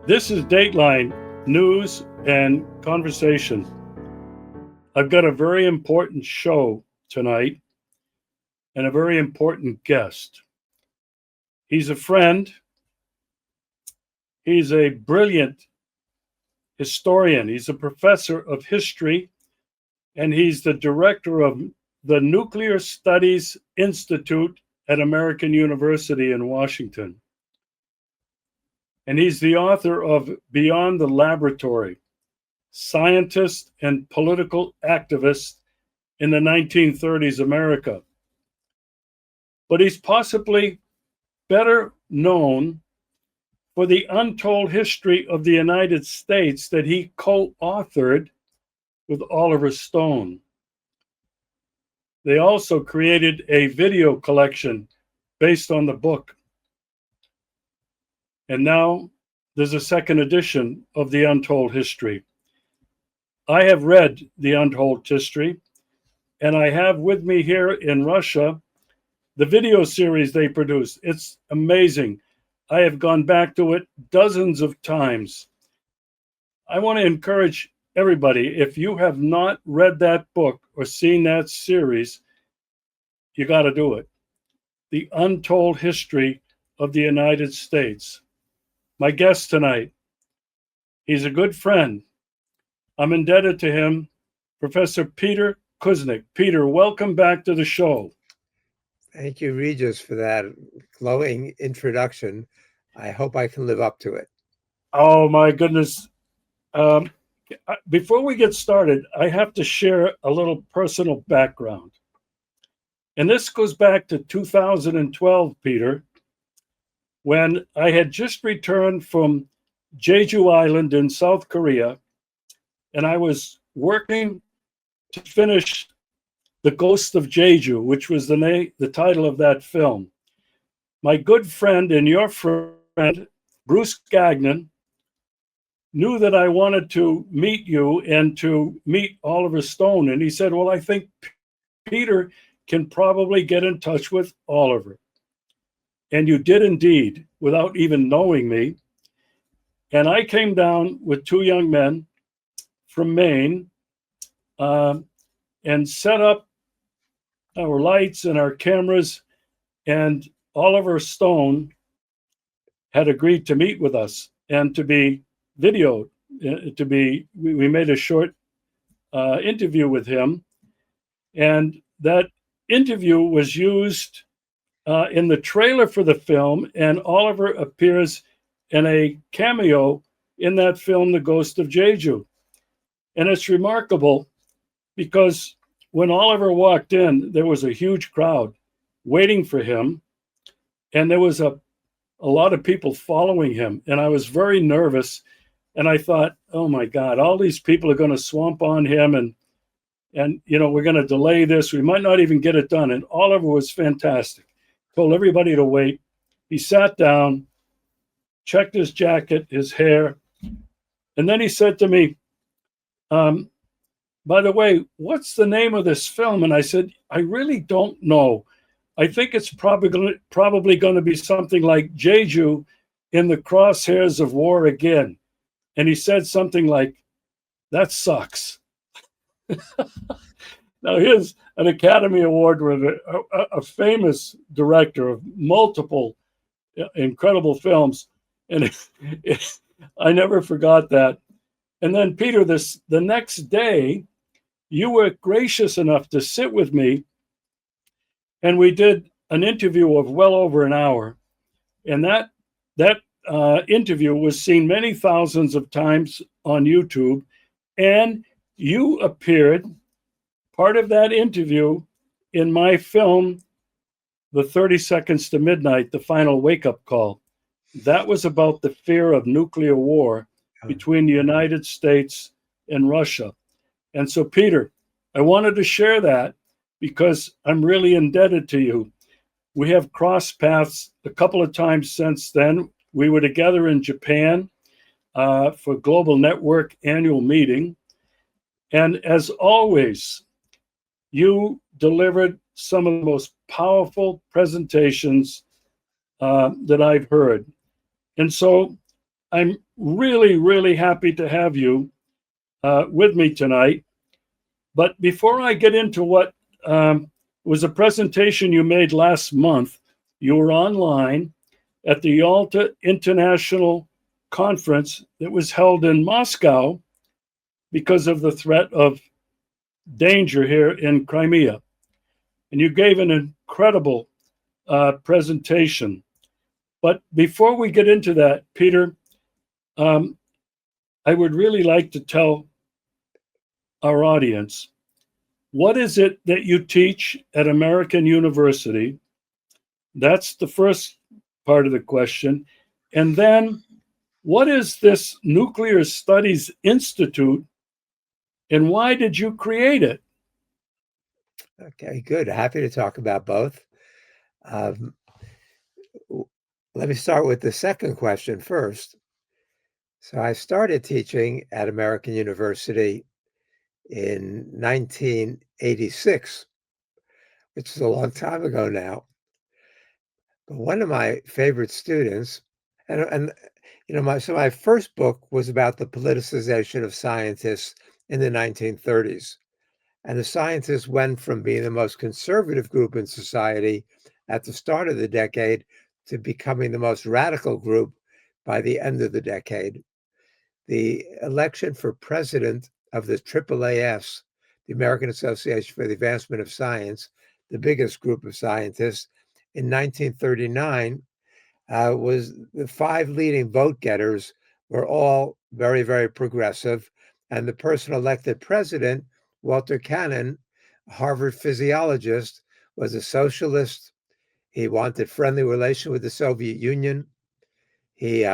This is Dateline News and Conversation. I've got a very important show tonight and a very important guest. He's a friend. He's a brilliant historian. He's a professor of history, and he's the director of the Nuclear Studies Institute at American University in Washington. And he's the author of Beyond the Laboratory, Scientist and Political Activist in the 1930s America. But he's possibly better known for the Untold History of the United States that he co-authored with Oliver Stone. They also created a video collection based on the book. And now there's a second edition of the Untold History. I have read the Untold History, and I have with me here in Russia the video series they produce. It's amazing. I have gone back to it dozens of times. I want to encourage everybody, if you have not read that book or seen that series, you got to do it. The Untold History of the United States. My guest tonight, he's a good friend. I'm indebted to him, Professor Peter Kuznick. Peter, welcome back to the show. Thank you, Regis, for that glowing introduction. I hope I can live up to it. Oh, my goodness. Before we get started, I have to share a little personal background. And this goes back to 2012, Peter, when I had just returned from Jeju Island in South Korea, and I was working to finish The Ghost of Jeju, which was the title of that film. My good friend and your friend, Bruce Gagnon, knew that I wanted to meet you and to meet Oliver Stone. And he said, well, I think Peter can probably get in touch with Oliver. And you did indeed, without even knowing me. And I came down with two young men from Maine and set up our lights and our cameras. And Oliver Stone had agreed to meet with us and to be videoed. We made a short interview with him. And that interview was used in the trailer for the film, and Oliver appears in a cameo in that film, The Ghost of Jeju. And it's remarkable because when Oliver walked in, there was a huge crowd waiting for him, and there was a lot of people following him. And I was very nervous, and I thought, oh my God, all these people are going to swamp on him, and you know, we're going to delay this. We might not even get it done. And Oliver was fantastic. Told everybody to wait. He sat down, checked his jacket, his hair, and then he said to me, by the way, what's the name of this film? And I said, I really don't know. I think it's probably going to be something like Jeju in the Crosshairs of War Again. And he said something like, that sucks. Now, here's an Academy Award winner, a famous director of multiple incredible films. And I never forgot that. And then, Peter, the next day, you were gracious enough to sit with me, and we did an interview of well over an hour. And that interview was seen many thousands of times on YouTube, and you appeared part of that interview in my film, The 30 Seconds to Midnight, The Final Wake-Up Call. That was about the fear of nuclear war between the United States and Russia. And so, Peter, I wanted to share that because I'm really indebted to you. We have crossed paths a couple of times since then. We were together in Japan for Global Network annual meeting. And as always, you delivered some of the most powerful presentations that I've heard. And so I'm really, really happy to have you with me tonight. But before I get into what was a presentation you made last month, you were online at the Yalta International Conference that was held in Moscow because of the threat of danger here in Crimea. And you gave an incredible presentation. But before we get into that, Peter, um, I would really like to tell our audience, what is it that you teach at American University? That's the first part of the question. And then, what is this Nuclear Studies Institute and why did you create it? Okay, good. Happy to talk about both. Um, Let me start with the second question first. So I started teaching at American University in 1986, which is a long time ago now. But one of my favorite students, and my first book was about the politicization of scientists in the 1930s. And the scientists went from being the most conservative group in society at the start of the decade to becoming the most radical group by the end of the decade. The election for president of the AAAS, the American Association for the Advancement of Science, the biggest group of scientists, in 1939 was the five leading vote getters were all very, very progressive. And the person elected president, Walter Cannon, a Harvard physiologist, was a socialist. He wanted friendly relation with the Soviet Union. He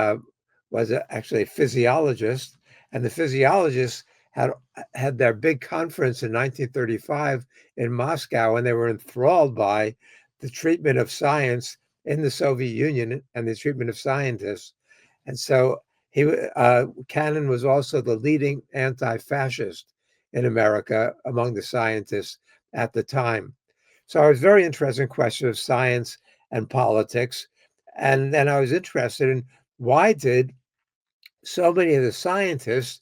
was actually a physiologist, and the physiologists had their big conference in 1935 in Moscow, and they were enthralled by the treatment of science in the Soviet Union and the treatment of scientists. And so Cannon was also the leading anti-fascist in America among the scientists at the time. So I was very interested in questions of science and politics. And then I was interested in why did so many of the scientists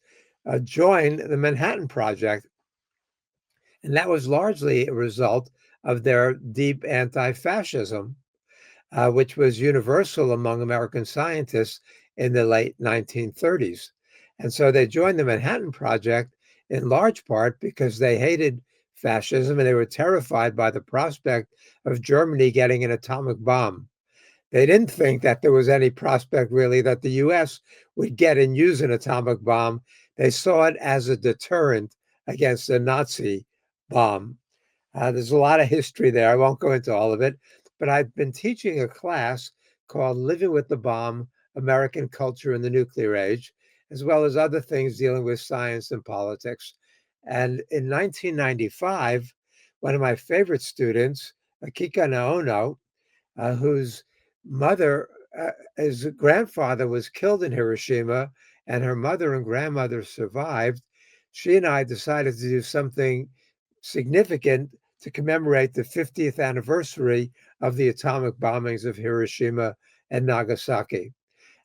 join the Manhattan Project? And that was largely a result of their deep anti-fascism, which was universal among American scientists in the late 1930s. And so they joined the Manhattan Project in large part because they hated fascism and they were terrified by the prospect of Germany getting an atomic bomb. They didn't think that there was any prospect really that the US would get and use an atomic bomb. They saw it as a deterrent against a Nazi bomb. There's a lot of history there. I won't go into all of it, but I've been teaching a class called Living with the Bomb, American Culture in the Nuclear Age, as well as other things dealing with science and politics. And in 1995, one of my favorite students, Akika Naono, whose mother, his grandfather was killed in Hiroshima, and her mother and grandmother survived. She and I decided to do something significant to commemorate the 50th anniversary of the atomic bombings of Hiroshima and Nagasaki.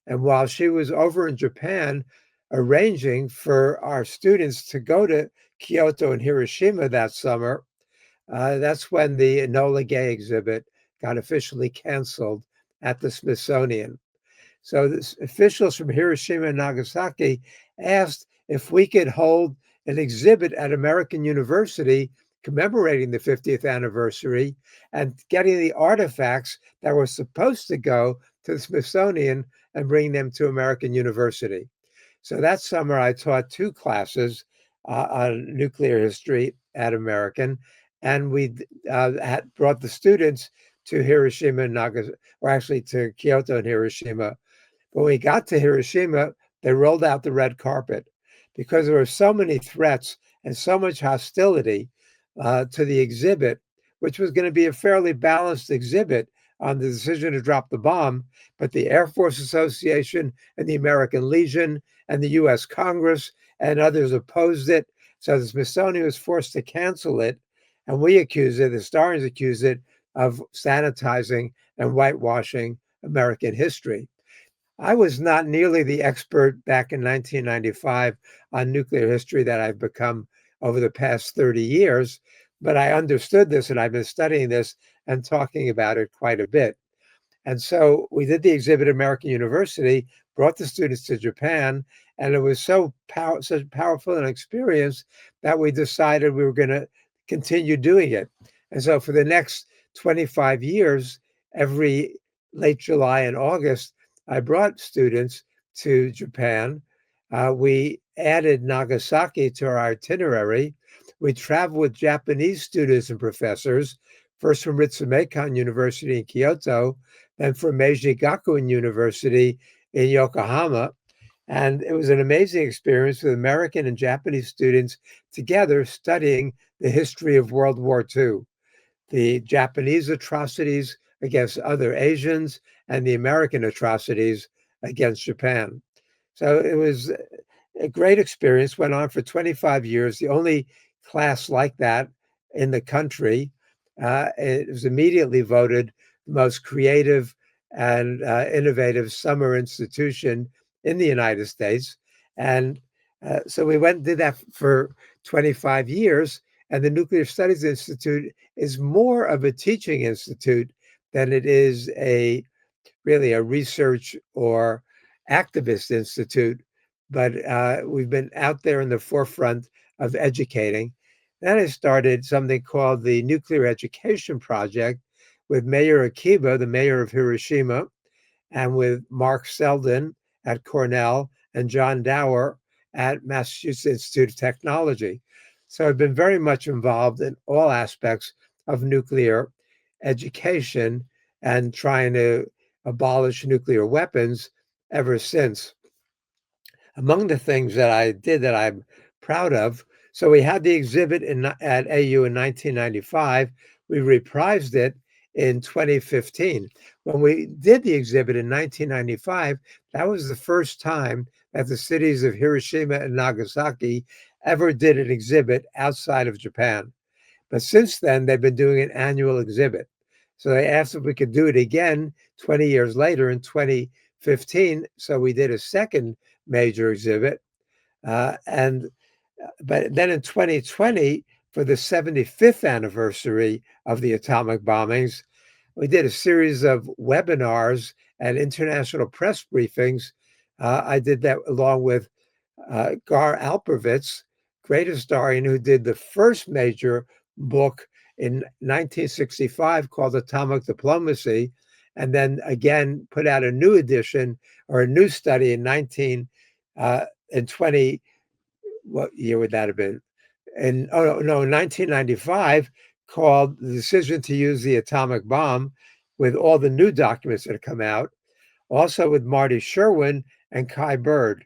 And while she was over in Japan arranging for our students to go to Kyoto and Hiroshima that summer, that's when the Enola Gay exhibit got officially canceled at the Smithsonian. So the officials from Hiroshima and Nagasaki asked if we could hold an exhibit at American University commemorating the 50th anniversary and getting the artifacts that were supposed to go to the Smithsonian and bring them to American University. So that summer, I taught two classes on nuclear history at American, and we had brought the students to Hiroshima and Nagasaki, or actually to Kyoto and Hiroshima. When we got to Hiroshima, they rolled out the red carpet because there were so many threats and so much hostility to the exhibit, which was going to be a fairly balanced exhibit on the decision to drop the bomb. But the Air Force Association and the American Legion and the US Congress and others opposed it. So the Smithsonian was forced to cancel it. And we accuse it, the historians accuse it of sanitizing and whitewashing American history. I was not nearly the expert back in 1995 on nuclear history that I've become over the past 30 years, but I understood this and I've been studying this and talking about it quite a bit. And so we did the exhibit at American University, brought the students to Japan, and it was such powerful an experience that we decided we were going to continue doing it. And so for the next 25 years, every late July and August, I brought students to Japan. We added Nagasaki to our itinerary. We traveled with Japanese students and professors, first from Ritsumeikan University in Kyoto, and from Meiji Gakuin University in Yokohama. And it was an amazing experience with American and Japanese students together studying the history of World War II, the Japanese atrocities against other Asians, and the American atrocities against Japan. So it was a great experience, went on for 25 years, the only class like that in the country. It was immediately voted the most creative and innovative summer institution in the United States. And so we went and did that for 25 years. And the Nuclear Studies Institute is more of a teaching institute than it is really a research or activist institute, but we've been out there in the forefront of educating. Then I started something called the Nuclear Education Project with Mayor Akiba, the mayor of Hiroshima, and with Mark Selden at Cornell and John Dower at Massachusetts Institute of Technology. So I've been very much involved in all aspects of nuclear education and trying to abolish nuclear weapons ever since. Among the things that I did that I'm proud of, so we had the exhibit at AU in 1995. We reprised it in 2015. When we did the exhibit in 1995, that was the first time that the cities of Hiroshima and Nagasaki ever did an exhibit outside of Japan. But since then, they've been doing an annual exhibit. So they asked if we could do it again 20 years later in 2015. So we did a second major exhibit. But then in 2020, for the 75th anniversary of the atomic bombings, we did a series of webinars and international press briefings. I did that along with Gar Alperovitz, great historian who did the first major book in 1965 called Atomic Diplomacy, and then again put out a new edition or a new study in 20, what year would that have been? In 1995, called The Decision to Use the Atomic Bomb, with all the new documents that have come out, also with Marty Sherwin and Kai Bird.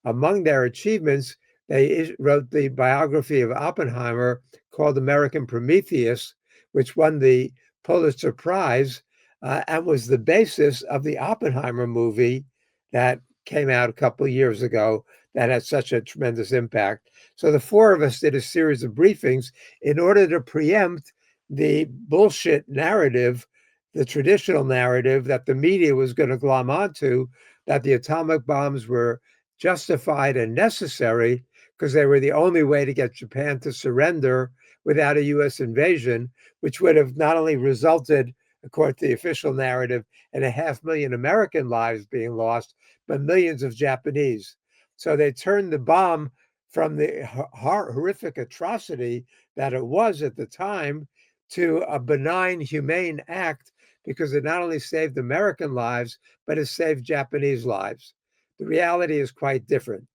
Among their achievements, they wrote the biography of Oppenheimer called American Prometheus, which won the Pulitzer Prize and was the basis of the Oppenheimer movie that came out a couple of years ago that had such a tremendous impact. So the four of us did a series of briefings in order to preempt the bullshit narrative, the traditional narrative that the media was going to glom onto, that the atomic bombs were justified and necessary because they were the only way to get Japan to surrender without a US invasion, which would have not only resulted, according to the official narrative, in 500,000 American lives being lost, but millions of Japanese. So they turned the bomb from the horrific atrocity that it was at the time to a benign, humane act, because it not only saved American lives, but it saved Japanese lives. The reality is quite different.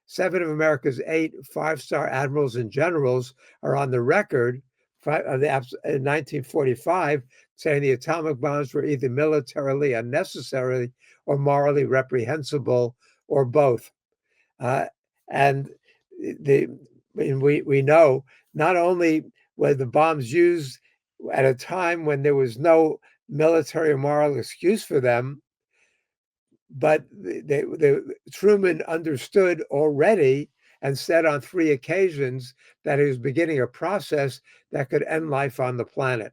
7 of America's 8 five-star admirals and generals are on the record in 1945 saying the atomic bombs were either militarily unnecessary or morally reprehensible, or both. And we know not only were the bombs used at a time when there was no military or moral excuse for them, but Truman understood already and said on 3 occasions that he was beginning a process that could end life on the planet.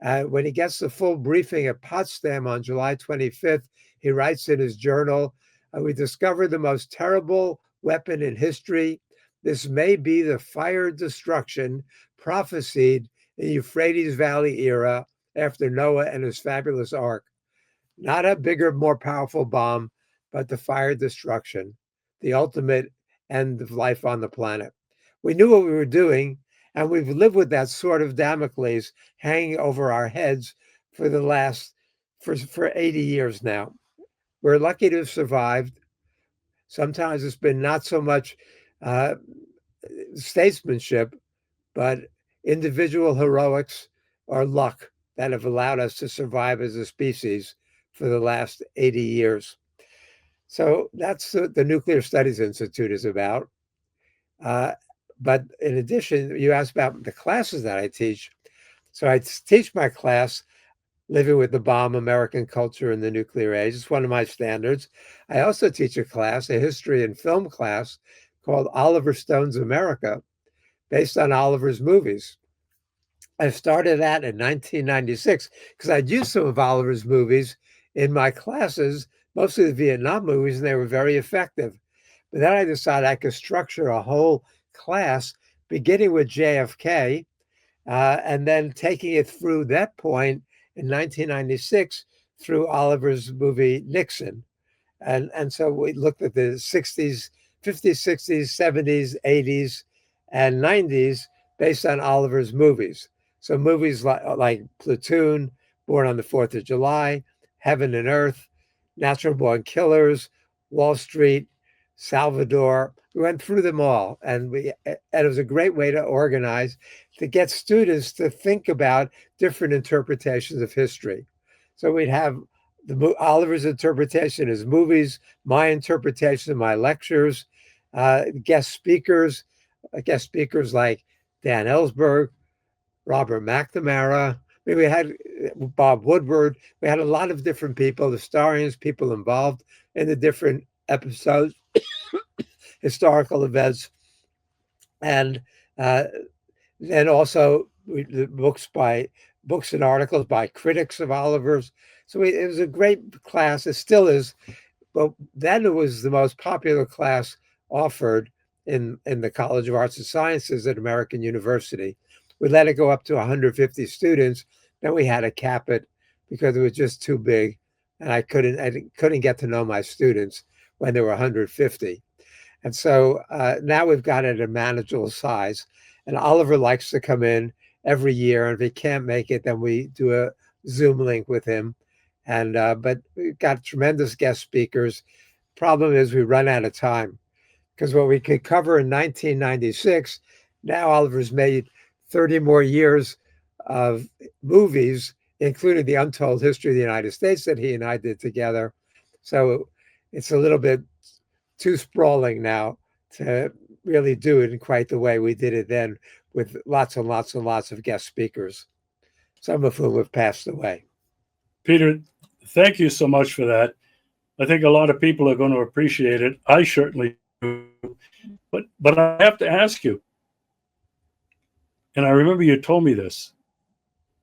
When he gets the full briefing at Potsdam on July 25th, he writes in his journal, we discovered the most terrible weapon in history. This may be the fire destruction prophesied in the Euphrates Valley era after Noah and his fabulous ark. Not a bigger, more powerful bomb, but the fire destruction, the ultimate end of life on the planet. We knew what we were doing, and we've lived with that sword of Damocles hanging over our heads for the last for 80 years now. We're lucky to have survived. Sometimes it's been not so much uh, statesmanship, but individual heroics or luck that have allowed us to survive as a species for the last 80 years. So that's what the Nuclear Studies Institute is about. Uh, but in addition, you asked about the classes that I teach. So I teach my class, Living with the Bomb, American Culture in the Nuclear Age. It's one of my standards. I also teach a class, a history and film class called Oliver Stone's America, based on Oliver's movies. I started that in 1996 because I'd used some of Oliver's movies in my classes, mostly the Vietnam movies, and they were very effective. But then I decided I could structure a whole class beginning with JFK and then taking it through that point in 1996 through Oliver's movie Nixon. And so we looked at the 60s, 50s, 60s, 70s, 80s, and 90s based on Oliver's movies. So movies like Platoon, Born on the 4th of July, Heaven and Earth, Natural Born Killers, Wall Street, Salvador. We went through them all, and it was a great way to organize, to get students to think about different interpretations of history. So we'd have Oliver's interpretation, his movies, my interpretation, my lectures, guest speakers like Dan Ellsberg, Robert McNamara. I mean, we had Bob Woodward. We had a lot of different people, historians, people involved in the different episodes, historical events, and then also books and articles by critics of Oliver's. So it was a great class. It still is, but then it was the most popular class offered in the College of Arts and Sciences at American University. We let it go up to 150 students. Then we had to cap it because it was just too big, and I couldn't get to know my students when there were 150. And so now we've got it at a manageable size. And Oliver likes to come in every year. And if he can't make it, then we do a Zoom link with him. And but we've got tremendous guest speakers. Problem is we run out of time because what we could cover in 1996, now Oliver's made 30 more years of movies, including the Untold History of the United States that he and I did together. So it's a little bit too sprawling now to really do it in quite the way we did it then, with lots and lots and lots of guest speakers, some of whom have passed away. Peter, thank you so much for that. I think a lot of people are going to appreciate it. I certainly do. But I have to ask you, and I remember you told me this,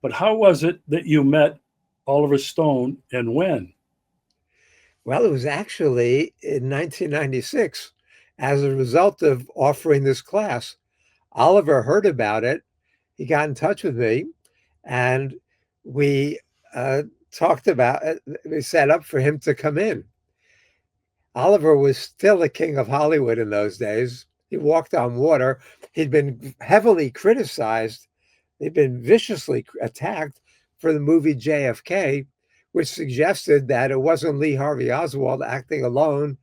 but how was it that you met Oliver Stone and when? Well, it was actually in 1996 as a result of offering this class. Oliver heard about it. He got in touch with me, and we talked about it. We set up for him to come in. Oliver was still the king of Hollywood in those days. He walked on water. He'd been heavily criticized. He'd been viciously attacked for the movie JFK, which suggested that it wasn't Lee Harvey Oswald acting alone,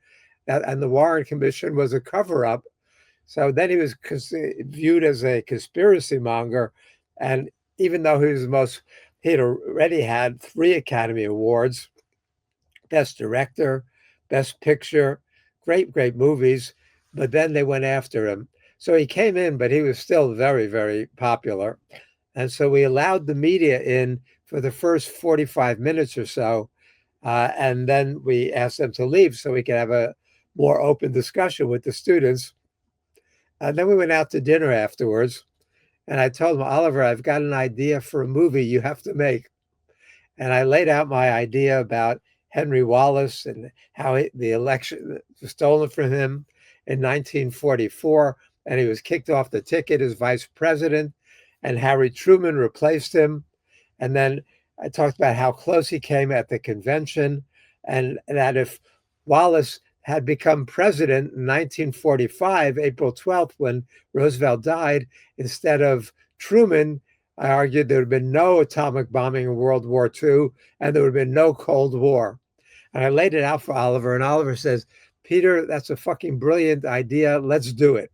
and the Warren Commission was a cover-up. So then he was viewed as a conspiracy monger. And even though he had already had 3 Academy Awards, Best Director, Best Picture, great movies, but then they went after him. So he came in, but he was still very, very popular. And so we allowed the media in for the first 45 minutes or so. And then we asked them to leave so we could have a more open discussion with the students. And then we went out to dinner afterwards. And I told him, Oliver, I've got an idea for a movie you have to make. And I laid out my idea about Henry Wallace and how the election was stolen from him in 1944, and he was kicked off the ticket as vice president, and Harry Truman replaced him. And then I talked about how close he came at the convention, and that if Wallace had become president in 1945, April 12th, when Roosevelt died, instead of Truman, I argued there would have been no atomic bombing in World War II, and there would have been no Cold War. And I laid it out for Oliver, and Oliver says, Peter, that's a fucking brilliant idea. Let's do it.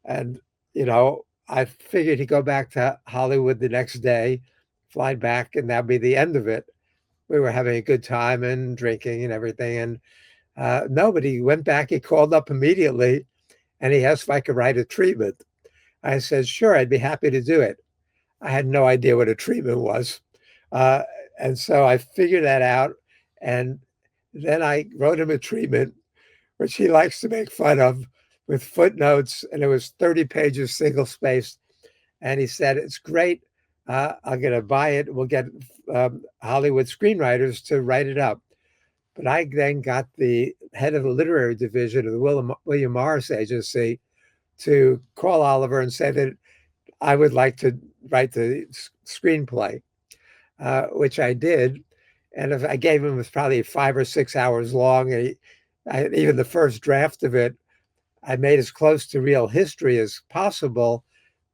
And, I figured he'd go back to Hollywood the next day, fly back, and that'd be the end of it. We were having a good time and drinking and everything. And nobody went back. He called up immediately, and he asked if I could write a treatment. I said, sure, I'd be happy to do it. I had no idea what a treatment was. Uh, and so I figured that out. And then I wrote him a treatment, which he likes to make fun of, with footnotes. And it was 30 pages, single spaced. And he said, it's great. I'm going to buy it. We'll get Hollywood screenwriters to write it up. But I then got the head of the literary division of the William Morris Agency to call Oliver and say that I would like to write the screenplay, which I did. And if I gave him, it was probably 5 or 6 hours long. And even the first draft of it, I made as close to real history as possible.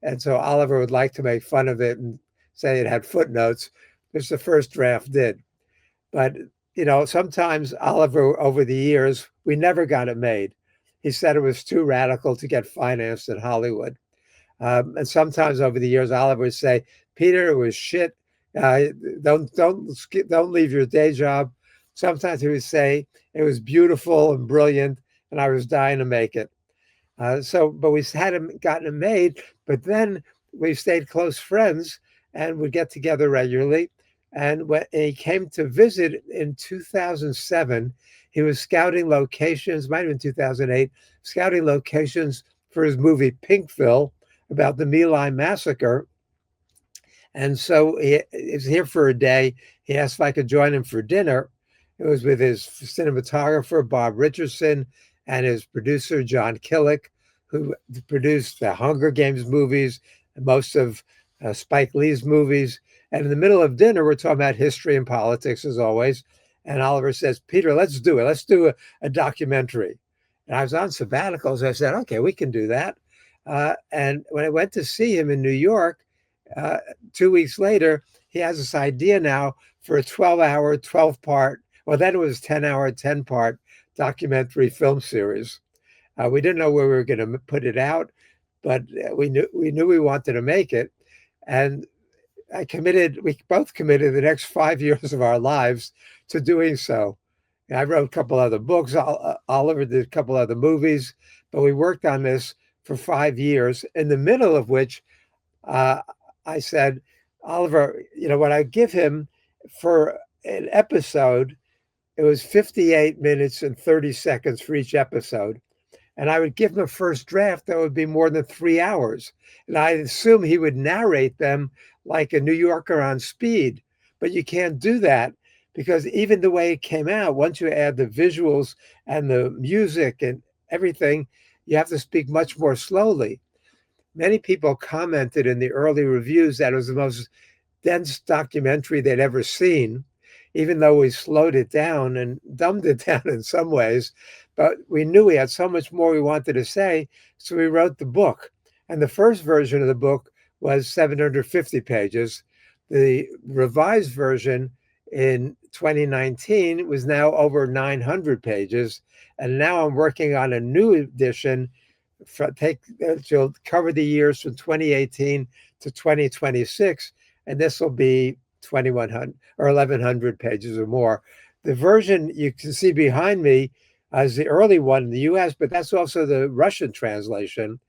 And so Oliver would like to make fun of it and say it had footnotes, which the first draft did. But, sometimes Oliver, over the years, we never got it made. He said it was too radical to get financed in Hollywood. And sometimes over the years, Oliver would say, Peter, it was shit. Don't leave your day job. Sometimes he would say it was beautiful and brilliant, and I was dying to make it. But we hadn't gotten it made. But then we stayed close friends and would get together regularly. And when he came to visit in 2007, he was scouting locations, might have been 2008, scouting locations for his movie Pinkville about the My Lai massacre. And so he was here for a day. He asked if I could join him for dinner. It was with his cinematographer, Bob Richardson, and his producer, John Killick, who produced the Hunger Games movies, and most of Spike Lee's movies. And in the middle of dinner, we're talking about history and politics, as always. And Oliver says, Peter, let's do it. Let's do a documentary. And I was on sabbaticals. I said, okay, we can do that. And when I went to see him in New York, 2 weeks later, he has this idea now for a 12-hour, 12-part, well, then it was 10-hour, 10-part documentary film series. We didn't know where we were going to put it out, but we knew we wanted to make it. And we both committed the next 5 years of our lives to doing so. I wrote a couple other books. Oliver did a couple other movies, but we worked on this for 5 years, in the middle of which I said, Oliver, what I give him for an episode, it was 58 minutes and 30 seconds for each episode. And I would give him a first draft that would be more than 3 hours. And I assume he would narrate them like a New Yorker on speed. But you can't do that, because even the way it came out, once you add the visuals and the music and everything, you have to speak much more slowly. Many people commented in the early reviews that it was the most dense documentary they'd ever seen, even though we slowed it down and dumbed it down in some ways. But we knew we had so much more we wanted to say, so we wrote the book. And the first version of the book was 750 pages. The revised version in 2019 was now over 900 pages. And now I'm working on a new edition to cover the years from 2018 to 2026. And this will be 2,100 or 1,100 pages or more. The version you can see behind me is the early one in the US, but that's also the Russian translation,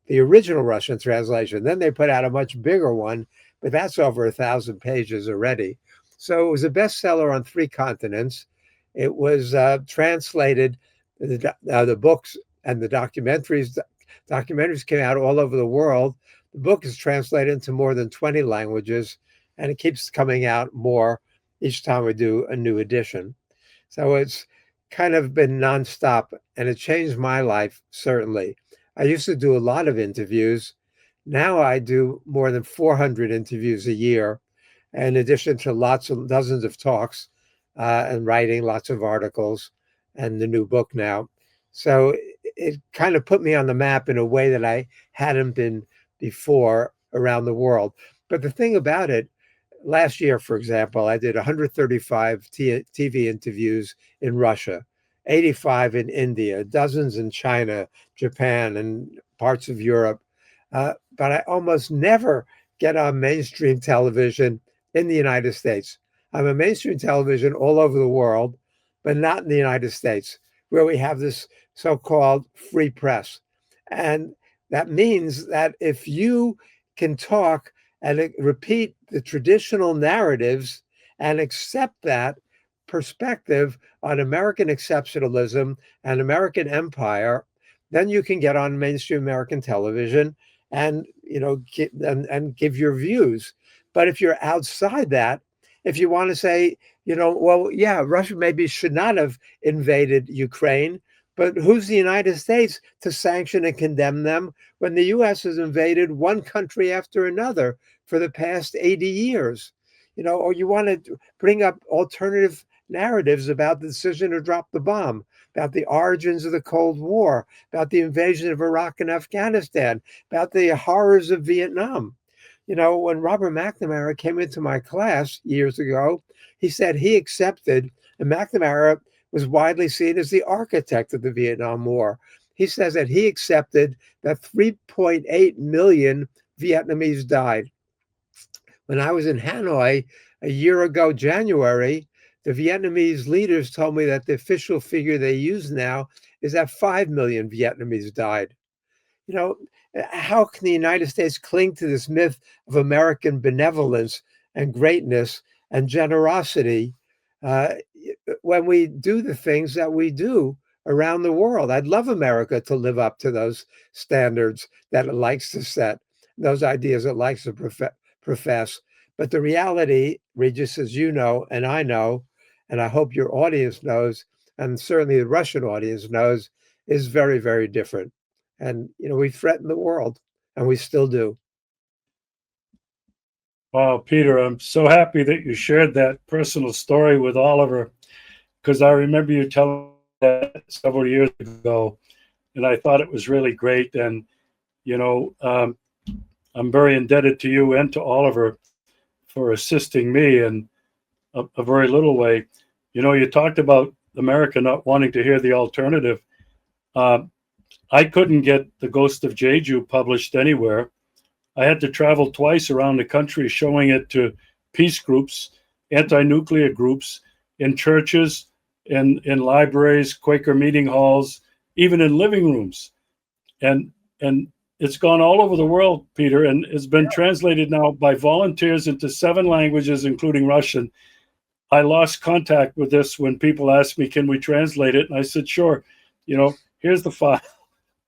the original Russian translation. Then they put out a much bigger one, but that's over 1,000 pages already. So it was a bestseller on 3 continents. It was translated, the books and the documentaries came out all over the world. The book is translated into more than 20 languages, and it keeps coming out more each time we do a new edition. So it's kind of been nonstop, and it changed my life, certainly. I used to do a lot of interviews. Now I do more than 400 interviews a year, in addition to lots of dozens of talks and writing lots of articles and the new book now. So it kind of put me on the map in a way that I hadn't been before around the world. But the thing about it, last year, for example, I did 135 TV interviews in Russia, 85 in India, dozens in China, Japan, and parts of Europe. But I almost never get on mainstream television in the United States. I'm on mainstream television all over the world, but not in the United States, where we have this so-called free press. And that means that if you can talk and repeat the traditional narratives and accept that perspective on American exceptionalism and American empire, then you can get on mainstream American television and and give your views. But if you're outside that, if you want to say, well, yeah, Russia maybe should not have invaded Ukraine, but who's the United States to sanction and condemn them when the U.S. has invaded one country after another for the past 80 years? Or you want to bring up alternative narratives about the decision to drop the bomb, about the origins of the Cold War, about the invasion of Iraq and Afghanistan, about the horrors of Vietnam. When Robert McNamara came into my class years ago, he said he accepted, and McNamara was widely seen as the architect of the Vietnam War. He says that he accepted that 3.8 million Vietnamese died. When I was in Hanoi a year ago, January, the Vietnamese leaders told me that the official figure they use now is that 5 million Vietnamese died. You know, how can the United States cling to this myth of American benevolence and greatness and generosity uh, when we do the things that we do around the world? I'd love America to live up to those standards that it likes to set, those ideas it likes to profess. But the reality, Regis, as you know, and I know, and I hope your audience knows, and certainly the Russian audience knows, is very, very different. And, we threaten the world, and we still do. Wow, Peter, I'm so happy that you shared that personal story with Oliver because I remember you telling that several years ago, and I thought it was really great. And, you know, um, I'm very indebted to you and to Oliver for assisting me in a very little way. You talked about America not wanting to hear the alternative. Uh, I couldn't get The Ghost of Jeju published anywhere. I had to travel twice around the country showing it to peace groups, anti-nuclear groups, in churches, in libraries, Quaker meeting halls, even in living rooms. And it's gone all over the world, Peter, and it's been translated now by volunteers into 7 languages, including Russian. I lost contact with this when people asked me, "Can we translate it?" And I said, "Sure." Here's the file.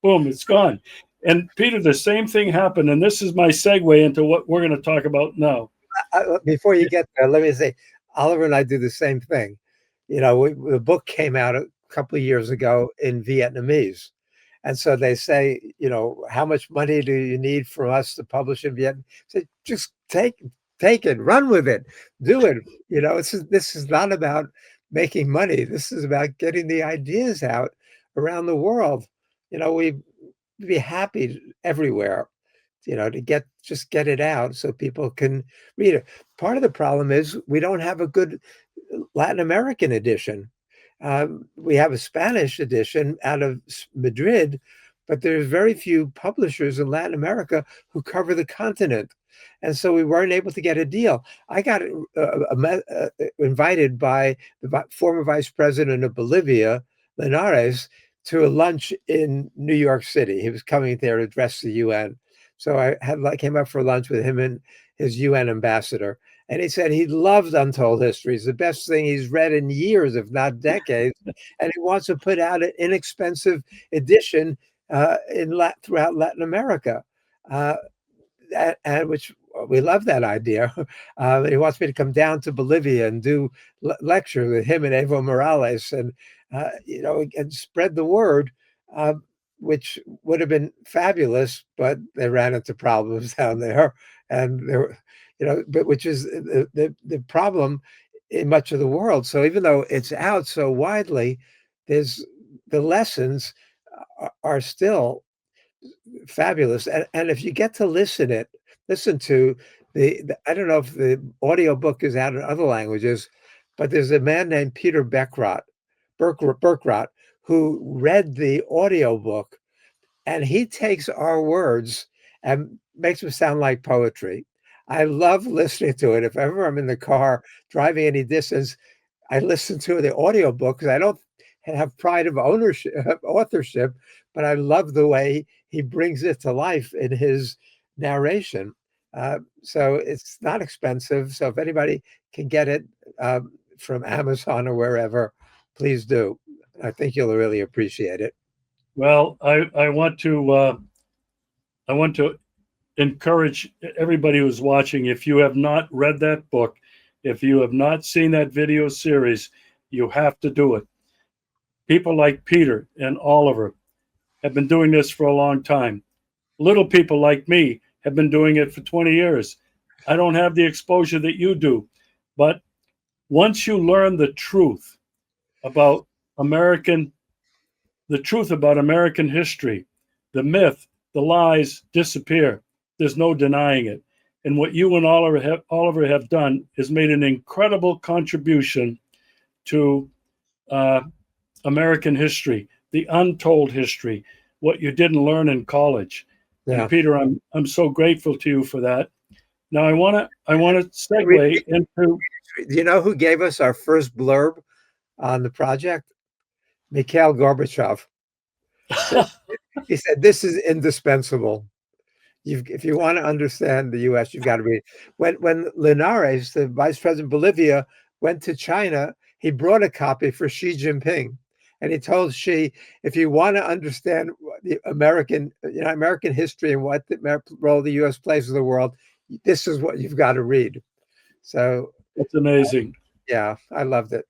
Boom, it's gone. And Peter, the same thing happened, and this is my segue into what we're going to talk about now. Before you get there, let me say, Oliver and I do the same thing. The book came out a couple of years ago in Vietnamese. And so they say, how much money do you need from us to publish in Vietnam? Say, just take it, run with it, do it. This is not about making money. This is about getting the ideas out around the world. We'd be happy everywhere, to get it out so people can read it. Part of the problem is we don't have a good Latin American edition. We have a Spanish edition out of Madrid, but there's very few publishers in Latin America who cover the continent. And so we weren't able to get a deal. I got invited by the former vice president of Bolivia, Linares, to a lunch in New York City. He was coming there to address the UN. So I came up for lunch with him and his UN ambassador. And he said he loved Untold History. It's the best thing he's read in years, if not decades. And he wants to put out an inexpensive edition throughout Latin America. and which we love that idea. He wants me to come down to Bolivia and do lecture with him and Evo Morales, and and spread the word, which would have been fabulous, but they ran into problems down there, and there were, but which is the problem in much of the world. So even though it's out so widely, there's the lessons are still fabulous. And if you get to listen to I don't know if the audiobook is out in other languages, but there's a man named Peter Berkrot, who read the audiobook, and he takes our words and makes them sound like poetry. I love listening to it. If ever I'm in the car driving any distance, I listen to the audiobook because I don't have pride of authorship, but I love the way he brings it to life in his narration. So it's not expensive. So if anybody can get it from Amazon or wherever, please do. I think you'll really appreciate it. Well, I want to encourage everybody who's watching. If you have not read that book, if you have not seen that video series, you have to do it. People like Peter and Oliver have been doing this for a long time. Little people like me have been doing it for 20 years. I don't have the exposure that you do, but once you learn the truth about American history, the myth, the lies disappear. There's no denying it. And what you and Oliver have done is made an incredible contribution to American history, the untold history, what you didn't learn in college. Yeah. And Peter, I'm so grateful to you for that. Now I want to segue into. Do you know who gave us our first blurb on the project? Mikhail Gorbachev. He said, "This is indispensable. If you want to understand the U.S., you've got to read." When Linares, the vice president of Bolivia, went to China, he brought a copy for Xi Jinping, and he told Xi, "If you want to understand the American history and what the role the U.S. plays in the world, this is what you've got to read." So it's amazing. Yeah, I loved it.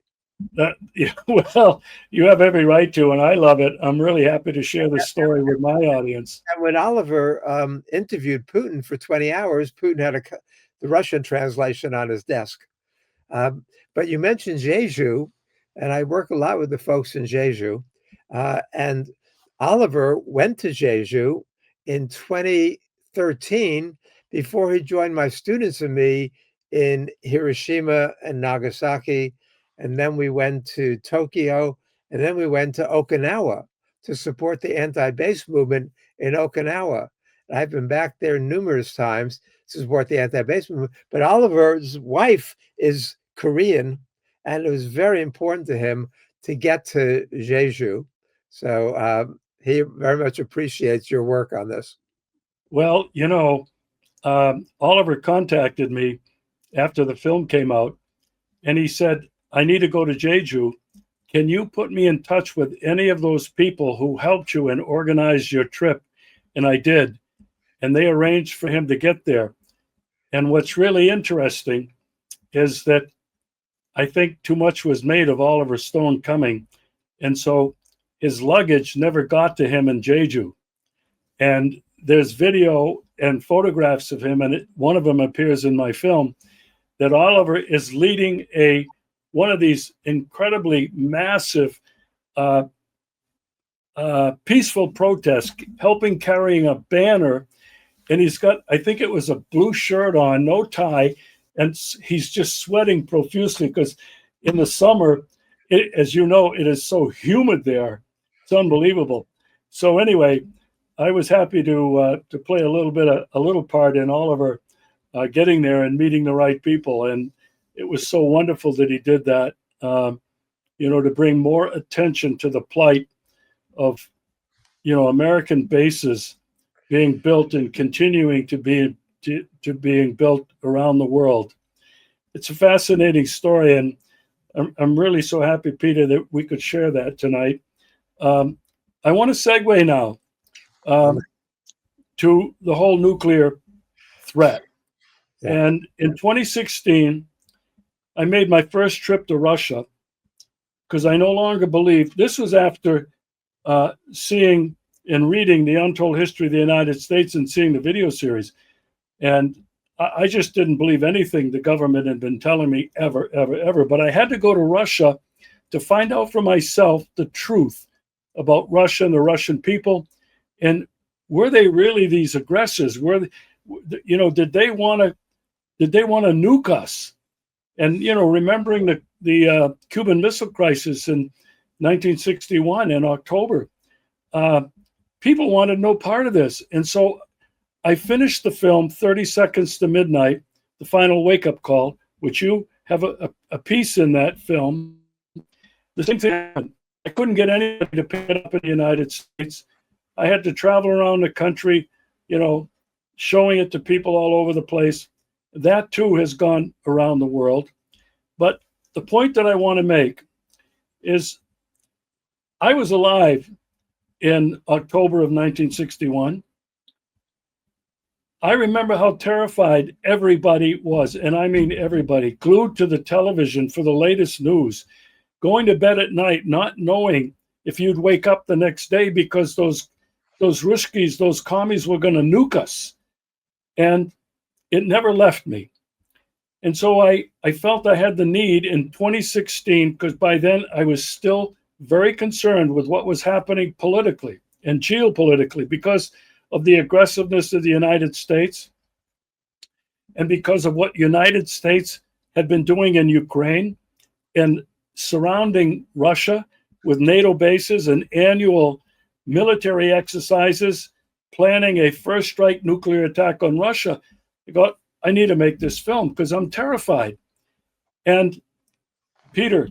Yeah, well, you have every right to, and I love it. I'm really happy to share this story with my audience. And when Oliver interviewed Putin for 20 hours, Putin had the Russian translation on his desk. But you mentioned Jeju, and I work a lot with the folks in Jeju. And Oliver went to Jeju in 2013 before he joined my students and me in Hiroshima and Nagasaki. And then we went to Tokyo, and then we went to Okinawa to support the anti-base movement in Okinawa. And I've been back there numerous times to support the anti-base movement. But Oliver's wife is Korean, and it was very important to him to get to Jeju. So he very much appreciates your work on this. Well, Oliver contacted me after the film came out, and he said, "I need to go to Jeju. Can you put me in touch with any of those people who helped you and organized your trip?" And I did. And they arranged for him to get there. And what's really interesting is that I think too much was made of Oliver Stone coming. And so his luggage never got to him in Jeju. And there's video and photographs of him, and one of them appears in my film, that Oliver is leading one of these incredibly massive peaceful protests, helping carrying a banner. And he's got, I think it was a blue shirt on, no tie, and he's just sweating profusely because in the summer, as you know, it is so humid there. It's unbelievable. So anyway, I was happy to play a little part in Oliver getting there and meeting the right people. And it was so wonderful that he did that, to bring more attention to the plight of, American bases being built and continuing to being built around the world. It's a fascinating story, and I'm really so happy, Peter, that we could share that tonight. I want to segue now to the whole nuclear threat. Yeah. And in 2016, I made my first trip to Russia because I no longer believed this was after seeing and reading the Untold History of the United States and seeing the video series. And I just didn't believe anything the government had been telling me ever, ever, ever. But I had to go to Russia to find out for myself the truth about Russia and the Russian people. And were they really these aggressors? Did they want to nuke us? And remembering the Cuban Missile Crisis in 1961 in October, people wanted no part of this. And so I finished the film 30 Seconds to Midnight, the final wake-up call, which you have a piece in that film. The same thing happened. I couldn't get anybody to pick it up in the United States. I had to travel around the country, showing it to people all over the place. That too has gone around the world. But the point that I want to make is I was alive in October of 1961. I remember how terrified everybody was, and I mean everybody, glued to the television for the latest news, going to bed at night not knowing if you'd wake up the next day because those Ruskies, those commies were going to nuke us. And it never left me. And so I felt I had the need in 2016, because by then I was still very concerned with what was happening politically and geopolitically because of the aggressiveness of the United States and because of what United States had been doing in Ukraine and surrounding Russia with NATO bases and annual military exercises, planning a first strike nuclear attack on Russia. I thought, I need to make this film because I'm terrified. And Peter,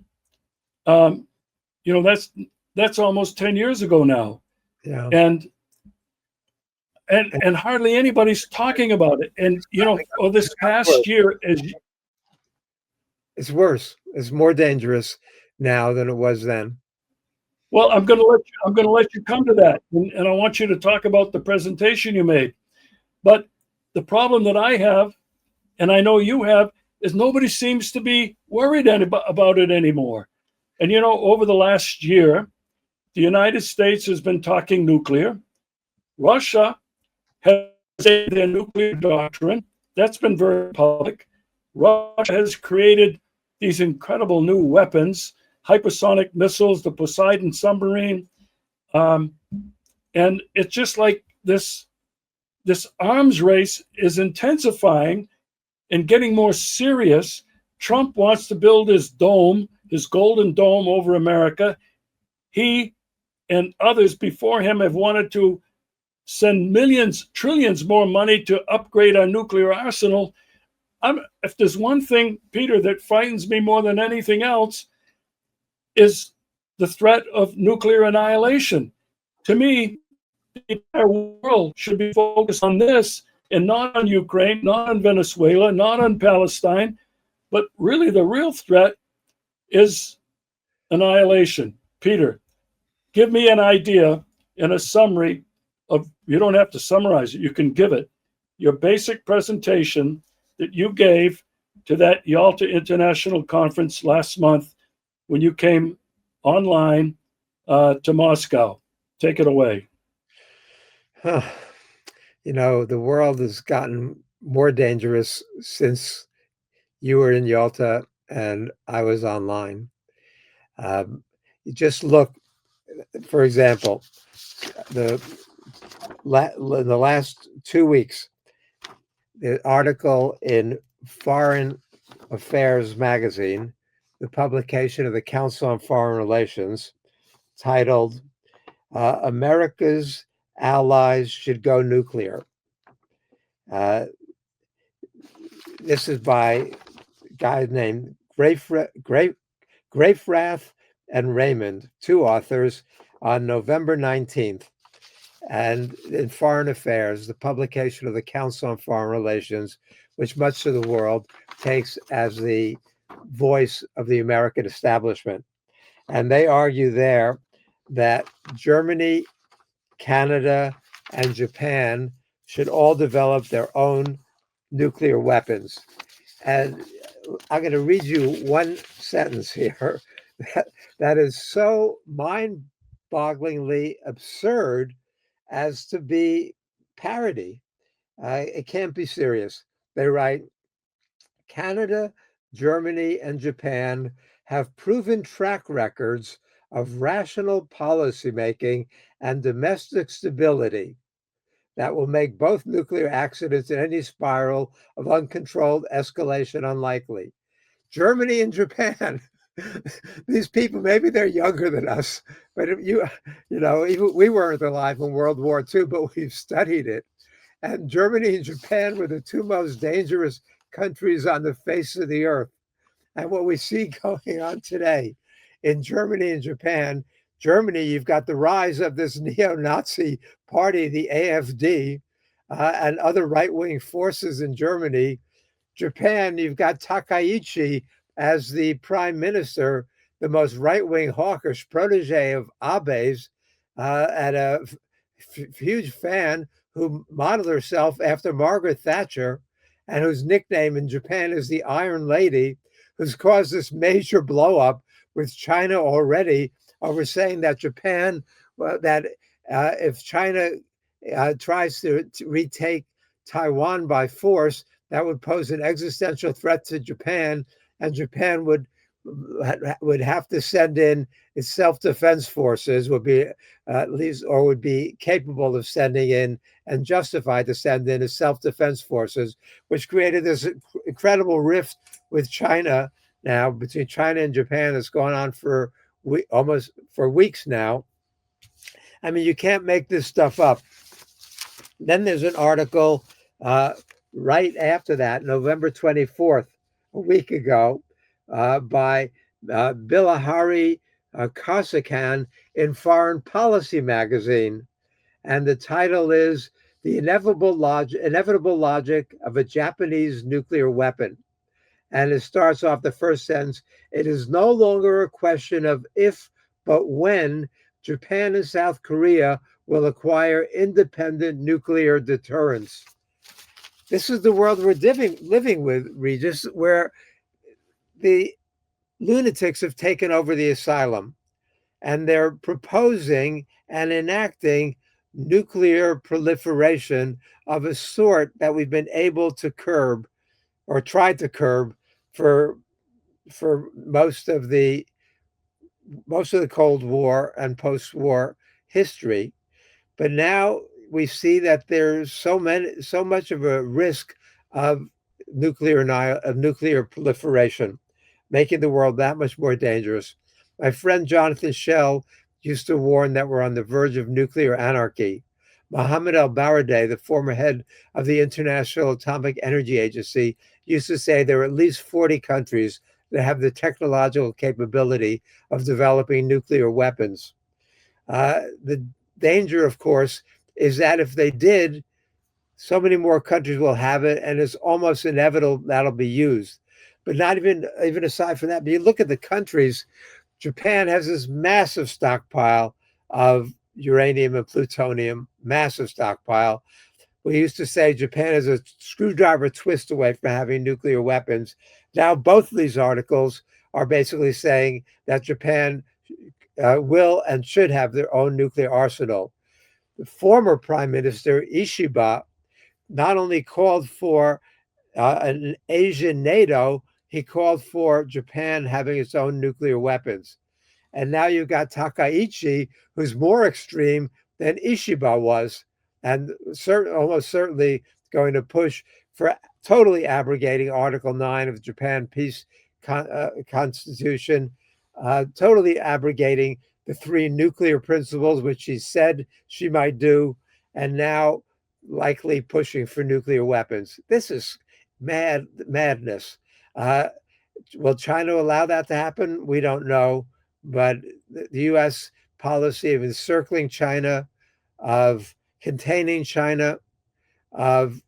that's almost 10 years ago now. Yeah. And hardly anybody's talking about it. And this past year it's worse. It's more dangerous now than it was then. Well, I'm going to let you come to that, and I want you to talk about the presentation you made. But the problem that I have, and I know you have, is nobody seems to be worried about it anymore. And over the last year, the United States has been talking nuclear. Russia has their nuclear doctrine. That's been very public. Russia has created these incredible new weapons, hypersonic missiles, the Poseidon submarine. And it's just like this arms race is intensifying and getting more serious. Trump wants to build his dome, his golden dome over America. He and others before him have wanted to send millions, trillions more money to upgrade our nuclear arsenal. If there's one thing, Peter, that frightens me more than anything else, is the threat of nuclear annihilation. To me, the entire world should be focused on this and not on Ukraine, not on Venezuela, not on Palestine, but really the real threat is annihilation. Peter, give me an idea and a summary of, you don't have to summarize it, you can give it, your basic presentation that you gave to that Yalta International Conference last month when you came online to Moscow. Take it away. Huh. The world has gotten more dangerous since you were in Yalta and I was online. You just look, for example, in the last 2 weeks, the article in Foreign Affairs magazine, the publication of the Council on Foreign Relations, titled America's Allies Should Go Nuclear. This is by guys named Grafrath and Raymond, two authors, on November 19th. And in Foreign Affairs, the publication of the Council on Foreign Relations, which much of the world takes as the voice of the American establishment. And they argue there that Germany, Canada, and Japan should all develop their own nuclear weapons. And I'm going to read you one sentence here that is so mind-bogglingly absurd as to be parody. It can't be serious. They write, Canada, Germany, and Japan have proven track records of rational policymaking and domestic stability that will make both nuclear accidents and any spiral of uncontrolled escalation unlikely. Germany and Japan. These people, maybe they're younger than us, but even we weren't alive in World War II, but we've studied it. And Germany and Japan were the two most dangerous countries on the face of the earth. And what we see going on today in Germany and Japan, Germany, you've got the rise of this neo-Nazi party, the AfD, and other right-wing forces in Germany. Japan, you've got Takaichi as the prime minister, the most right-wing hawkish protege of Abe's, and a huge fan who modeled herself after Margaret Thatcher, and whose nickname in Japan is the Iron Lady, who's caused this major blow up with China already over saying that Japan, that if China tries to retake Taiwan by force, that would pose an existential threat to Japan, and Japan would have to send in its self-defense forces, would be at least, or would be capable of sending in and justified to send in its self-defense forces, which created this incredible rift with China now, between China and Japan, that's gone on for almost for weeks now. I mean, you can't make this stuff up. Then there's an article right after that, November 24th, a week ago, by Bilahari Kausakan in Foreign Policy magazine. And the title is The Inevitable Logic of a Japanese Nuclear Weapon. And it starts off the first sentence, it is no longer a question of if, but when Japan and South Korea will acquire independent nuclear deterrence. This is the world we're living with, Regis, where the lunatics have taken over the asylum and they're proposing and enacting nuclear proliferation of a sort that we've been able to curb or tried to curb for most of the Cold War and post-war history. But now we see that there's so much of a risk of nuclear proliferation, making the world that much more dangerous. My friend Jonathan Schell used to warn that we're on the verge of nuclear anarchy. Mohammed al-Baradei, the former head of the International Atomic Energy Agency, used to say there are at least 40 countries that have the technological capability of developing nuclear weapons. The danger, of course, is that if they did, so many more countries will have it, and it's almost inevitable that'll be used. But not even aside from that, but you look at the countries, Japan has this massive stockpile of uranium and plutonium, massive stockpile. We used to say Japan is a screwdriver twist away from having nuclear weapons. Now, both of these articles are basically saying that Japan will and should have their own nuclear arsenal. The former Prime Minister Ishiba not only called for an Asian NATO, he called for Japan having its own nuclear weapons. And now you've got Takaichi, who's more extreme than Ishiba was, and almost certainly going to push for totally abrogating Article 9 of the Japan Peace Constitution, totally abrogating the 3 nuclear principles, which she said she might do, and now likely pushing for nuclear weapons. This is madness. Will China allow that to happen? We don't know. But the U.S. policy of encircling China, of containing China, of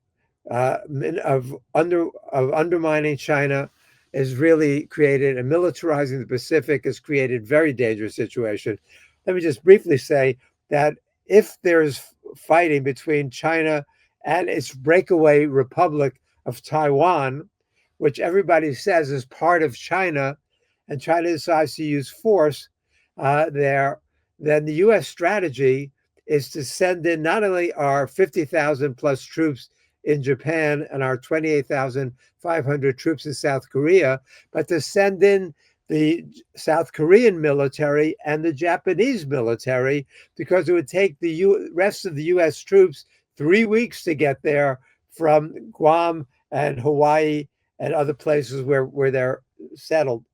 undermining China, has really created, and militarizing the Pacific has created very dangerous situation. Let me just briefly say that if there's fighting between China and its breakaway republic of Taiwan, which everybody says is part of China, and China decides to use force there, then the U.S. strategy is to send in not only our 50,000 plus troops in Japan and our 28,500 troops in South Korea, but to send in the South Korean military and the Japanese military, because it would take the rest of the U.S. troops 3 weeks to get there from Guam and Hawaii and other places where they're settled,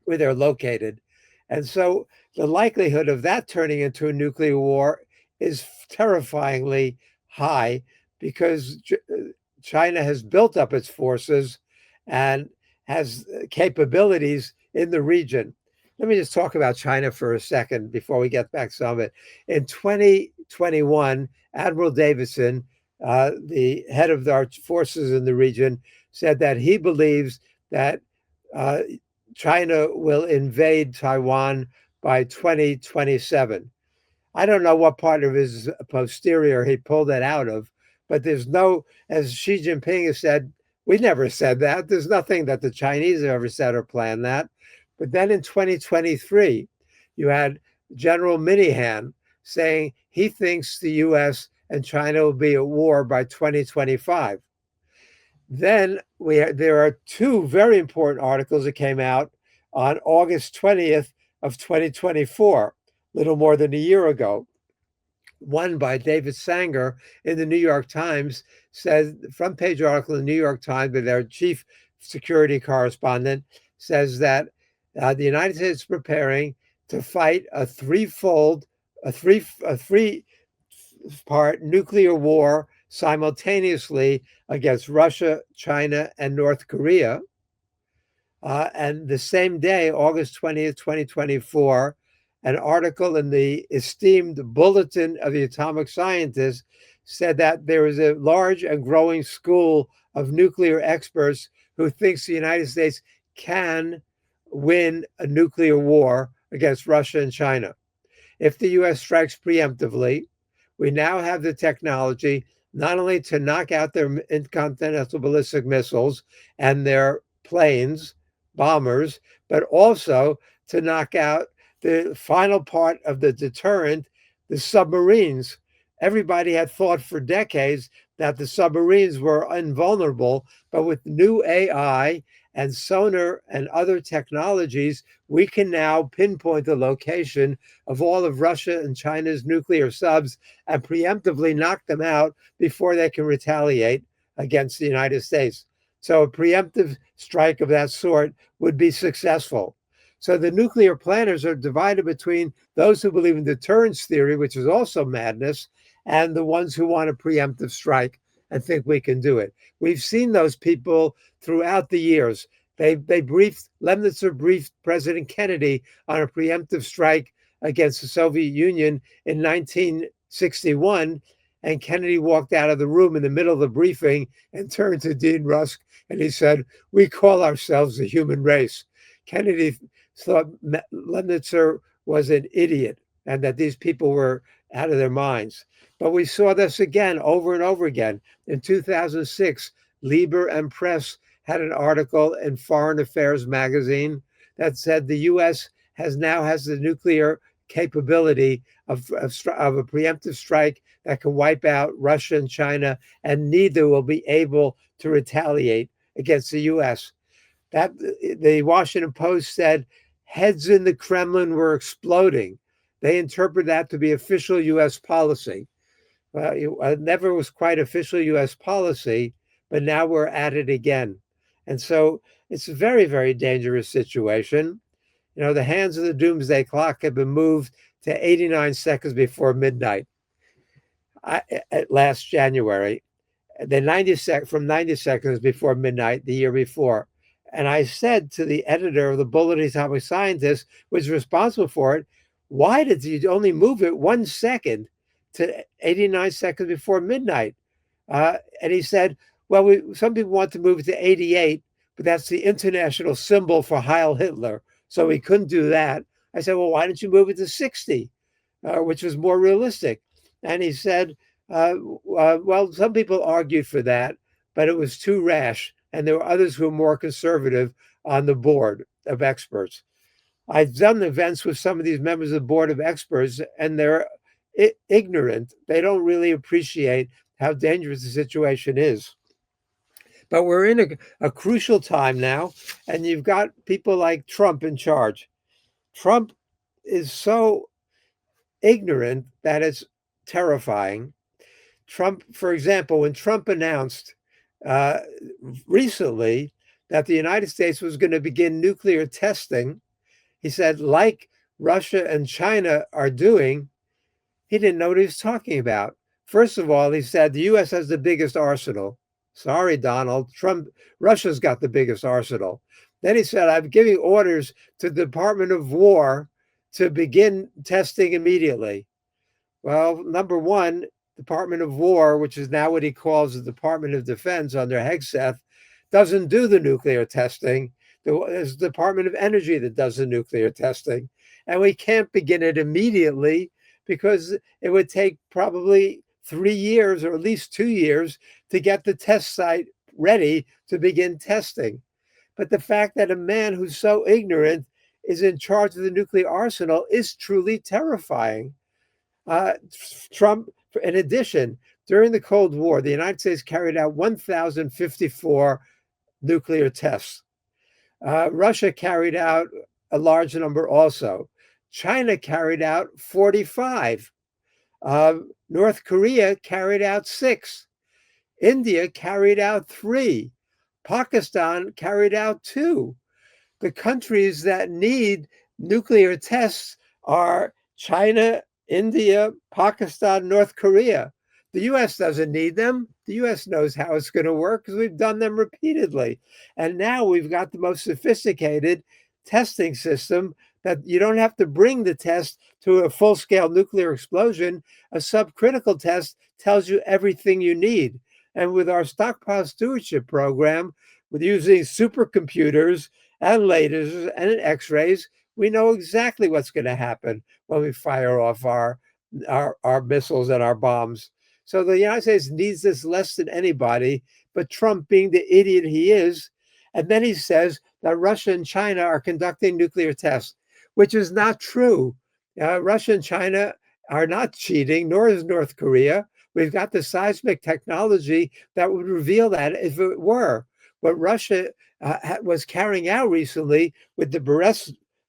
where they're located. And so the likelihood of that turning into a nuclear war is terrifyingly high, because China has built up its forces and has capabilities in the region. Let me just talk about China for a second before we get back to some of it. In 2021, Admiral Davidson, the head of our forces in the region, said that he believes that China will invade Taiwan by 2027. I don't know what part of his posterior he pulled that out of, but there's no, as Xi Jinping has said, we never said that. There's nothing that the Chinese have ever said or planned that. But then in 2023, you had General Minihan saying he thinks the US and China will be at war by 2025. Then there are two very important articles that came out on August 20th of 2024, little more than a year ago. One by David Sanger in the New York Times says, front page article in the New York Times, with their chief security correspondent, says that the United States is preparing to fight a three-part nuclear war simultaneously against Russia, China, and North Korea. And the same day, August 20th, 2024, an article in the esteemed Bulletin of the Atomic Scientists said that there is a large and growing school of nuclear experts who thinks the United States can win a nuclear war against Russia and China. If the US strikes preemptively, we now have the technology not only to knock out their intercontinental ballistic missiles and their planes, bombers, but also to knock out the final part of the deterrent, the submarines. Everybody had thought for decades that the submarines were invulnerable, but with new AI and sonar and other technologies, we can now pinpoint the location of all of Russia and China's nuclear subs and preemptively knock them out before they can retaliate against the United States. So a preemptive strike of that sort would be successful. So the nuclear planners are divided between those who believe in deterrence theory, which is also madness, and the ones who want a preemptive strike and think we can do it. We've seen those people throughout the years. Lemnitzer briefed President Kennedy on a preemptive strike against the Soviet Union in 1961, and Kennedy walked out of the room in the middle of the briefing and turned to Dean Rusk and he said, "We call ourselves the human race." Kennedy thought Lemnitzer was an idiot and that these people were out of their minds. But we saw this again over and over again. In 2006, Lieber and Press had an article in Foreign Affairs magazine that said the U.S. now has the nuclear capability of a preemptive strike that can wipe out Russia and China, and neither will be able to retaliate against the U.S. That the Washington Post said heads in the Kremlin were exploding. They interpret that to be official U.S. policy. Well, it never was quite official U.S. policy, but now we're at it again. And so it's a very, very dangerous situation. You know, the hands of the doomsday clock have been moved to 89 seconds before midnight last January. From 90 seconds before midnight the year before. And I said to the editor of the Bulletin of Atomic Scientists, was responsible for it, why did you only move it 1 second to 89 seconds before midnight? And he said, well, some people want to move it to 88, but that's the international symbol for Heil Hitler. So we couldn't do that. I said, well, why don't you move it to 60, which was more realistic? And he said, well, some people argued for that, but it was too rash. And there were others who were more conservative on the board of experts. I've done events with some of these members of the board of experts, and they're ignorant. They don't really appreciate how dangerous the situation is. But we're in a crucial time now, and you've got people like Trump in charge. Trump is so ignorant that it's terrifying. Trump, for example, when Trump announced uh, recently that the United States was going to begin nuclear testing, he said, like Russia and China are doing, he didn't know what he was talking about. First of all, he said the US has the biggest arsenal. Sorry, Donald Trump, Russia's got the biggest arsenal. Then he said, I'm giving orders to the Department of War to begin testing immediately. Well, number one, Department of War, which is now what he calls the Department of Defense under Hegseth, doesn't do the nuclear testing. There's the Department of Energy that does the nuclear testing. And we can't begin it immediately because it would take probably 3 years or at least 2 years to get the test site ready to begin testing. But the fact that a man who's so ignorant is in charge of the nuclear arsenal is truly terrifying. Trump, in addition, during the Cold War, the United States carried out 1,054 nuclear tests. Russia carried out a large number also. China carried out 45. North Korea carried out 6. India carried out 3. Pakistan carried out 2. The countries that need nuclear tests are China, India, Pakistan, North Korea. The US doesn't need them. The US knows how it's going to work because we've done them repeatedly. And now we've got the most sophisticated testing system that you don't have to bring the test to a full-scale nuclear explosion. A subcritical test tells you everything you need. And with our stockpile stewardship program, with using supercomputers and lasers and X-rays, we know exactly what's going to happen when we fire off our missiles and our bombs. So the United States needs this less than anybody, but Trump, being the idiot he is, and then he says that Russia and China are conducting nuclear tests, which is not true. Russia and China are not cheating, nor is North Korea. We've got the seismic technology that would reveal that if it were. What Russia was carrying out recently with the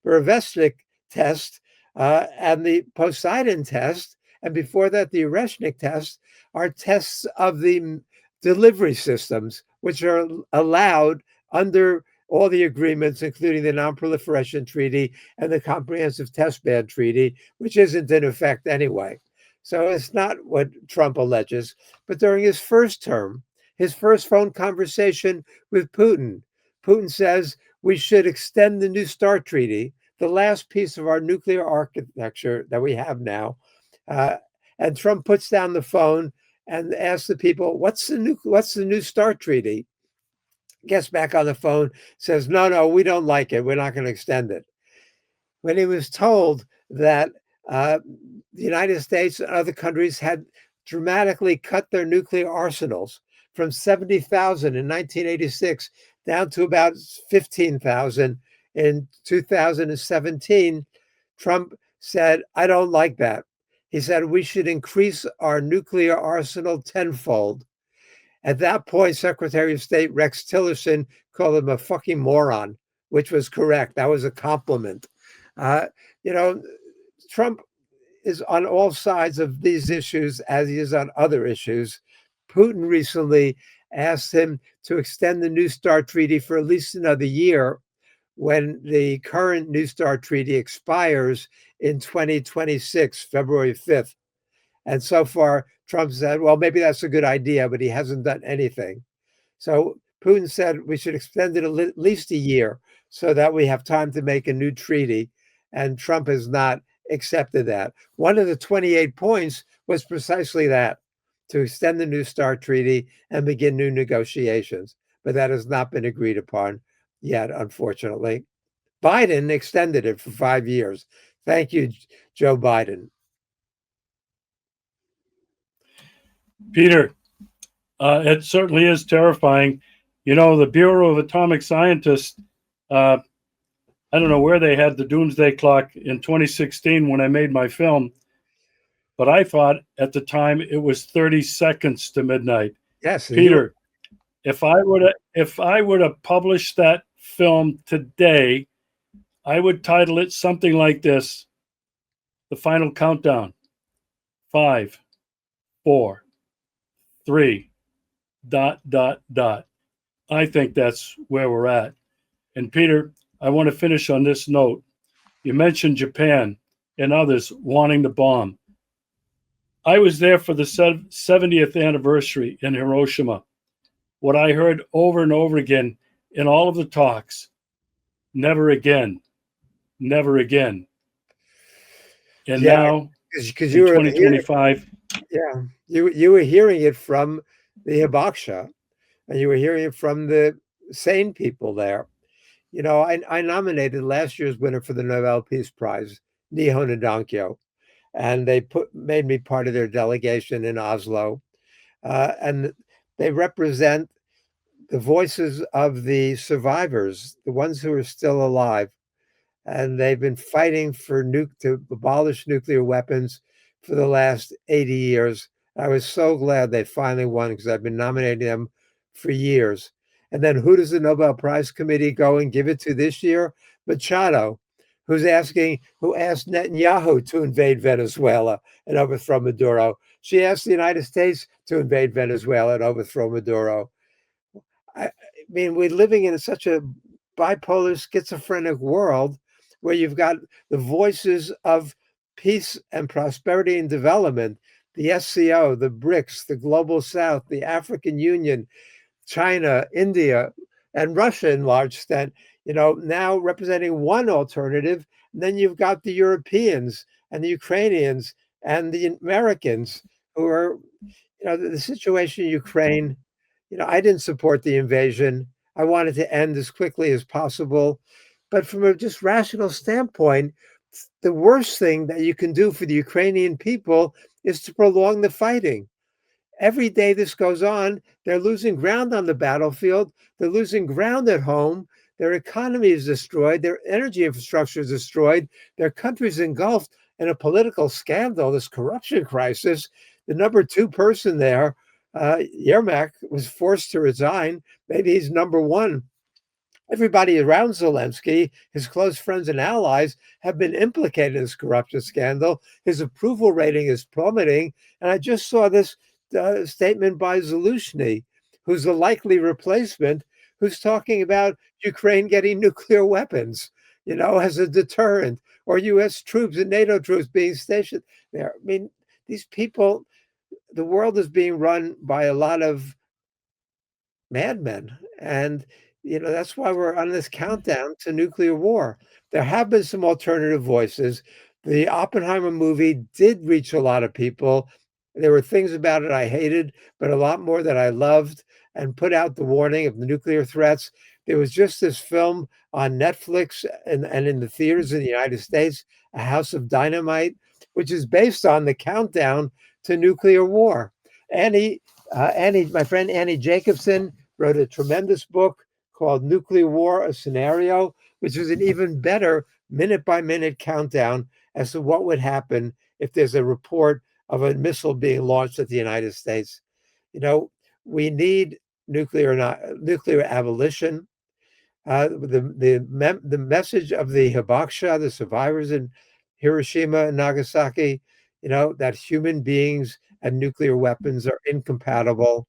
Berezovsky test and the Poseidon test, and before that, the Oreshnik test, are tests of the delivery systems, which are allowed under all the agreements, including the Non-Proliferation Treaty and the Comprehensive Test Ban Treaty, which isn't in effect anyway. So it's not what Trump alleges. But during his first term, his first phone conversation with Putin, Putin says we should extend the New START Treaty, the last piece of our nuclear architecture that we have now. And Trump puts down the phone and asks the people, what's the New START Treaty? Gets back on the phone, says, no, we don't like it. We're not going to extend it. When he was told that the United States and other countries had dramatically cut their nuclear arsenals from 70,000 in 1986 down to about 15,000 in 2017, Trump said, I don't like that. He said, we should increase our nuclear arsenal tenfold. At that point, Secretary of State Rex Tillerson called him a fucking moron, which was correct. That was a compliment. Trump is on all sides of these issues as he is on other issues. Putin recently asked him to extend the New START Treaty for at least another year when the current New START Treaty expires in 2026, February 5th. And so far, Trump said, well, maybe that's a good idea, but he hasn't done anything. So Putin said we should extend it at least a year so that we have time to make a new treaty. And Trump has not accepted that. One of the 28 points was precisely that, to extend the New START Treaty and begin new negotiations. But that has not been agreed upon yet, unfortunately. Biden extended it for 5 years. Thank you, Joe Biden. Peter, It certainly is terrifying. You know, the Bureau of Atomic Scientists, uh, I don't know where they had the doomsday clock in 2016 when I made my film, but I thought at the time it was 30 seconds to midnight. Yes, and you Peter, if I would have published that film today, I would title it something like this: The Final Countdown. 5, 4, 3, dot, dot, dot. I think that's where we're at. And Peter, I want to finish on this note. You mentioned Japan and others wanting the bomb. I was there for the 70th anniversary in Hiroshima. What I heard over and over again in all of the talks: never again, never again. And yeah, now because in you were hearing, 2025, yeah, you were hearing it from the hibakusha, and you were hearing it from the sane people there. You know, I nominated last year's winner for the Nobel Peace Prize, Nihon Dankyo, and they made me part of their delegation in Oslo, and they represent the voices of the survivors, the ones who are still alive, and they've been fighting for to abolish nuclear weapons for the last 80 years. I was so glad they finally won because I've been nominating them for years. And then who does the Nobel Prize Committee go and give it to this year? Machado, who asked Netanyahu to invade Venezuela and overthrow Maduro. She asked the United States to invade Venezuela and overthrow Maduro. I mean, we're living in such a bipolar, schizophrenic world where you've got the voices of peace and prosperity and development, the SCO, the BRICS, the Global South, the African Union, China, India, and Russia in large extent, now representing one alternative. And then you've got the Europeans and the Ukrainians and the Americans who are, the situation in Ukraine. I didn't support the invasion. I wanted to end as quickly as possible. But from a just rational standpoint, the worst thing that you can do for the Ukrainian people is to prolong the fighting. Every day this goes on, they're losing ground on the battlefield. They're losing ground at home. Their economy is destroyed. Their energy infrastructure is destroyed. Their country is engulfed in a political scandal, this corruption crisis. The number two person there, Yermak, was forced to resign. Maybe he's number one. Everybody around Zelensky, his close friends and allies, have been implicated in this corruption scandal. His approval rating is plummeting. And I just saw this statement by Zaluzhny, who's a likely replacement, who's talking about Ukraine getting nuclear weapons, as a deterrent, or U.S. troops and NATO troops being stationed there. I mean, these people, the world is being run by a lot of madmen. And, that's why we're on this countdown to nuclear war. There have been some alternative voices. The Oppenheimer movie did reach a lot of people. There were things about it I hated, but a lot more that I loved, and put out the warning of the nuclear threats. There was just this film on Netflix and in the theaters in the United States, A House of Dynamite, which is based on the countdown to nuclear war. My friend Annie Jacobson wrote a tremendous book called Nuclear War, a Scenario, which is an even better minute-by-minute countdown as to what would happen if there's a report of a missile being launched at the United States. We need nuclear abolition. The message of the hibakusha, the survivors in Hiroshima and Nagasaki, that human beings and nuclear weapons are incompatible.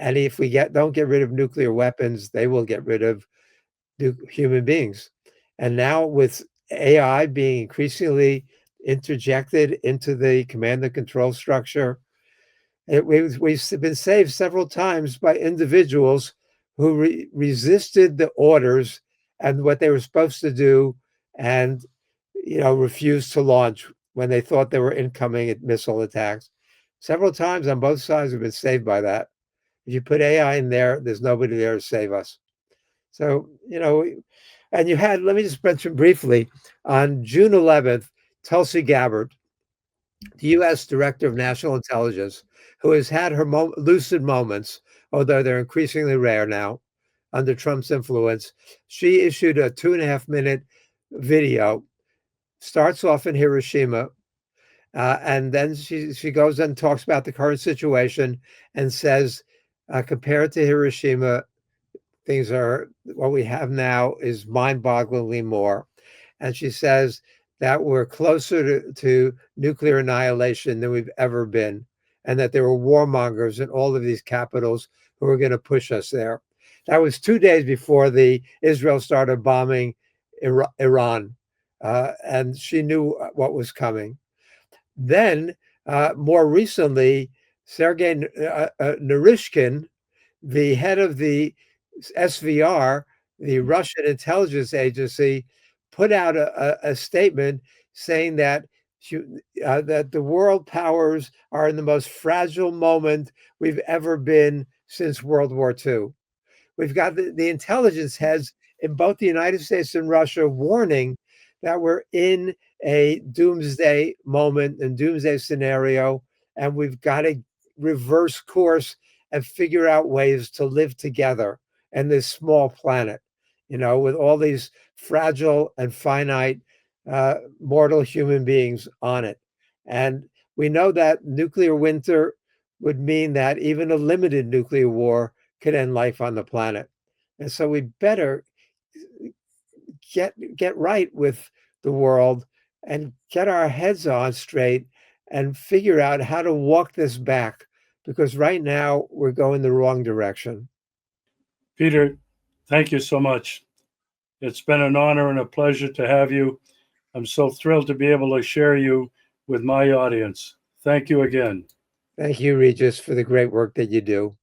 And if we don't get rid of nuclear weapons, they will get rid of human beings. And now with AI being increasingly interjected into the command and control structure, we've been saved several times by individuals who resisted the orders and what they were supposed to do, and refused to launch when they thought there were incoming missile attacks. Several times on both sides have been saved by that. If you put AI in there, there's nobody there to save us. So, and let me just mention briefly, on June 11th, Tulsi Gabbard, the U.S. Director of National Intelligence, who has had her lucid moments, although they're increasingly rare now under Trump's influence. She issued a 2.5-minute video, starts off in Hiroshima, and then she goes and talks about the current situation and says, compared to Hiroshima, things are what we have now is mind-bogglingly more. And she says that we're closer to nuclear annihilation than we've ever been, and that there were warmongers in all of these capitals who were going to push us there. That was 2 days before the Israel started bombing Iran, and she knew what was coming. Then, more recently, Sergei Narishkin, the head of the SVR, the Russian intelligence agency, put out a statement saying that that the world powers are in the most fragile moment we've ever been since World War II. We've got the intelligence heads in both the United States and Russia warning that we're in a doomsday moment and doomsday scenario, and we've got to reverse course and figure out ways to live together in this small planet, with all these fragile and finite mortal human beings on it. And we know that nuclear winter would mean that even a limited nuclear war could end life on the planet. And so we better get right with the world and get our heads on straight and figure out how to walk this back, because right now we're going the wrong direction. Peter, thank you so much. It's been an honor and a pleasure to have you. I'm so thrilled to be able to share you with my audience. Thank you again. Thank you, Regis, for the great work that you do.